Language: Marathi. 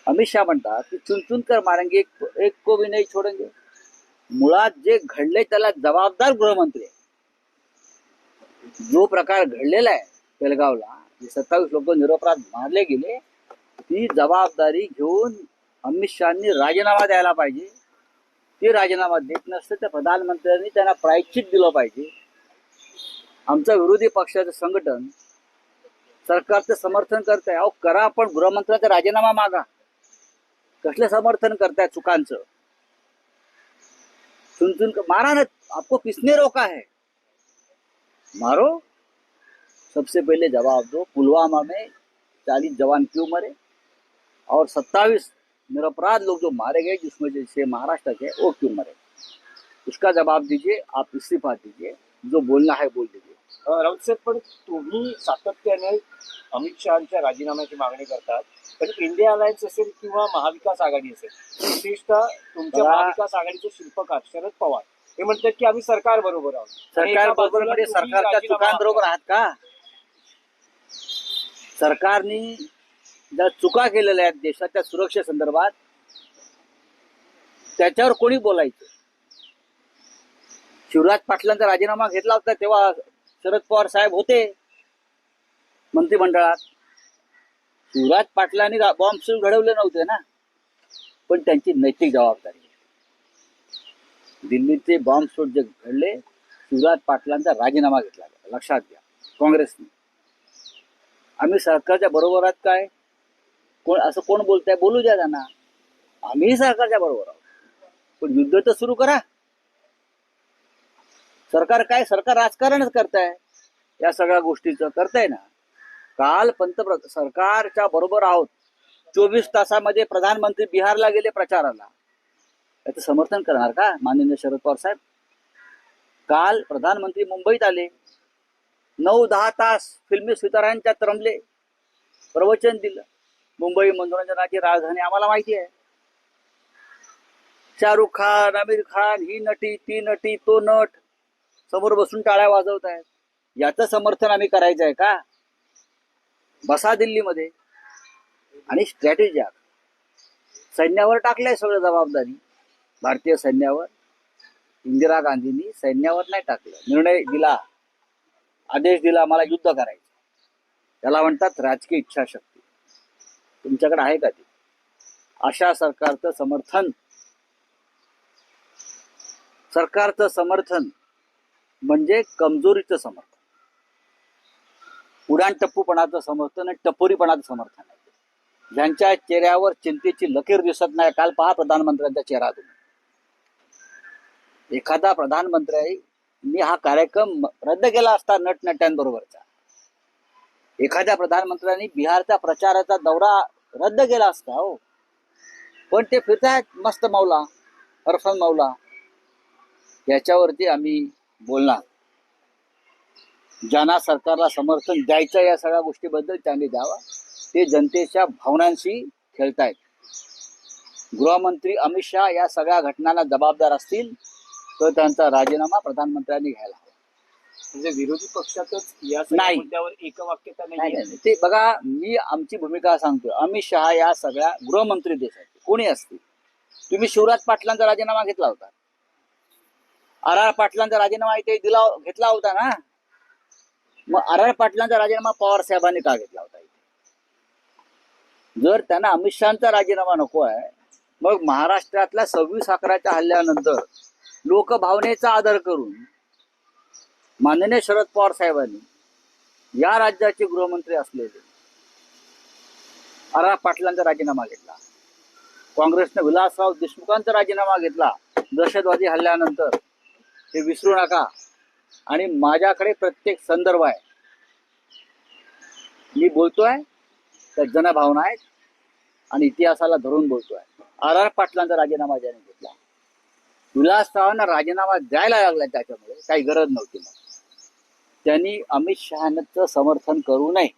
अमित शहा म्हणतात की चुन चुन कर मारेंगे, एक को भी नहीं छोडेंगे. मुळात जे घडले त्याला जबाबदार गृहमंत्री आहे. जो प्रकार घडलेला आहे पेलगावला, 27 लोक निरपराध मारले गेले, ती जबाबदारी घेऊन अमित शहानी राजीनामा द्यायला पाहिजे. ते राजीनामा देत नसते तर प्रधानमंत्र्यांनी त्यांना प्रायश्चित दिलं पाहिजे. आमचं विरोधी पक्षाचं संघटन सरकारचं समर्थन करताय. अहो करा, पण गृहमंत्र्यांचा राजीनामा मागा. कसलं समर्थन करताय चुकांचं? चुन मारा ना, आपको किसने रोका है? मारो. सबसे पहले जवाब दो, पुलवामा में 40 जवान क्यों मरे और 27 निरपराध लोग जो मारे गए जिसमें से महाराष्ट्र के, वो क्यों मरे? उसका जवाब दीजिए. आप इस्तीफा दीजिए. जो बोलना है बोल दीजिए. राऊत साहेब, पण तुम्ही सातत्याने अमित शहाच्या राजीनाम्याची मागणी करतात, पण इंडिया अलायन्स असेल किंवा महाविकास आघाडी असेल, विशेषतः तुमच्या महाविकास आघाडीचे शिल्पकार शरद पवार हे म्हणतात की आम्ही सरकार बरोबर आहोत. सरकार बरोबर म्हणजे सरकारच्या चुकांबरोबर आहात का? सरकारने ज्या चुका केलेल्या आहेत देशाच्या सुरक्षेसंदर्भात, त्याच्यावर कोणी बोलायचं? शिवराज पाटलांचा राजीनामा घेतला होता तेव्हा शरद पवार साहेब होते मंत्रिमंडळात. शिवराज पाटलांनी बॉम्बस्फोट घडवले नव्हते ना, पण त्यांची नैतिक जबाबदारी. दिल्लीचे बॉम्बस्फोट जे घडले, शिवराज पाटलांचा राजीनामा घेतला. लक्षात घ्या काँग्रेसने. आम्ही सरकारच्या बरोबर आहात काय? कोण असं कोण बोलताय? बोलू द्या त्यांना. आम्ही सरकारच्या बरोबर आहोत, पण युद्ध तर सुरू करा. सरकार काय, सरकार राजकारणच करताय. या सगळ्या गोष्टीचं करताय ना. काल पंतप्रधान सरकारच्या बरोबर आहोत, 24 तासामध्ये प्रधानमंत्री बिहारला गेले प्रचाराला. याचं समर्थन करणार का माननीय शरद पवार साहेब? काल प्रधानमंत्री मुंबईत आले, 9-10 तास फिल्मी सुतारांच्यात रमले, प्रवचन दिलं. मुंबई मनोरंजनाची राजधानी आम्हाला माहिती आहे. शाहरुख खान, आमिर खान, ही नटी, ती नटी, तो नट समोर बसून टाळ्या वाजवत आहेत. याचं समर्थन आम्ही करायचं आहे का? बसा दिल्लीमध्ये. आणि स्ट्रॅटेजी सैन्यावर टाकलंय सगळं जबाबदारी, भारतीय सैन्यावर. इंदिरा गांधींनी सैन्यावर नाही टाकलं. निर्णय दिला, आदेश दिला, मला युद्ध करायचं. त्याला म्हणतात राजकीय इच्छाशक्ती. तुमच्याकडे आहे का ती? अशा सरकारचं समर्थन म्हणजे कमजोरीचं समर्थन, उडाण टप्पूपणाचं समर्थन आणि टपोरीपणाचं समर्थन आहे. ज्यांच्या चेहऱ्यावर चिंतेची लकीर दिसत नाही. काल पहा प्रधानमंत्र्यांचा चेहरा तुम्ही. एखादा प्रधानमंत्र्यांनी हा कार्यक्रम रद्द केला असता नटनट्यांबरोबरचा, एखाद्या प्रधानमंत्र्यांनी बिहारचा प्रचाराचा दौरा रद्द केला असता. हो, पण ते फिरतायत मस्त मौला, अरफन मौला. याच्यावरती आम्ही बोलणार. ज्यांना सरकारला समर्थन द्यायचं या सगळ्या गोष्टीबद्दल त्यांनी द्यावा. ते जनतेच्या भावनांशी खेळतायत. गृहमंत्री अमित शहा या सगळ्या घटनांना जबाबदार असतील तर त्यांचा राजीनामा प्रधानमंत्र्यांनी घ्यायला हवा. म्हणजे विरोधी पक्षातच या नाही, मुद्द्यावर एकवाक्यता नाही. ते बघा, मी आमची भूमिका सांगतो. अमित शहा या सगळ्या गृहमंत्री देशाचे कोणी असतील. तुम्ही शिवराज पाटलांचा राजीनामा घेतला होता, आर पाटलांचा राजीनामा इथे घेतला होता ना. मग आर पाटलांचा राजीनामा पवार साहेबांनी का घेतला होता इथे? जर त्यांना अमित शहाचा राजीनामा नको आहे, मग महाराष्ट्रातल्या 26/11च्या हल्ल्यानंतर लोकभावनेचा आदर करून माननीय शरद पवार साहेबांनी या राज्याचे गृहमंत्री असलेले आर पाटलांचा राजीनामा घेतला. काँग्रेसने विलासराव देशमुखांचा राजीनामा घेतला दहशतवादी हल्ल्यानंतर. हे विसरू नका. आणि माझ्याकडे प्रत्येक संदर्भ आहे. मी बोलतोय त्या जनभावना आहेत आणि इतिहासाला धरून बोलतोय. आर पाटलांचा राजीनामा ज्याने घेतला, विलासरावांना राजीनामा द्यायला लागला, त्याच्यामुळे काही गरज नव्हती. मग त्यांनी अमित शहाचं समर्थन करू नये.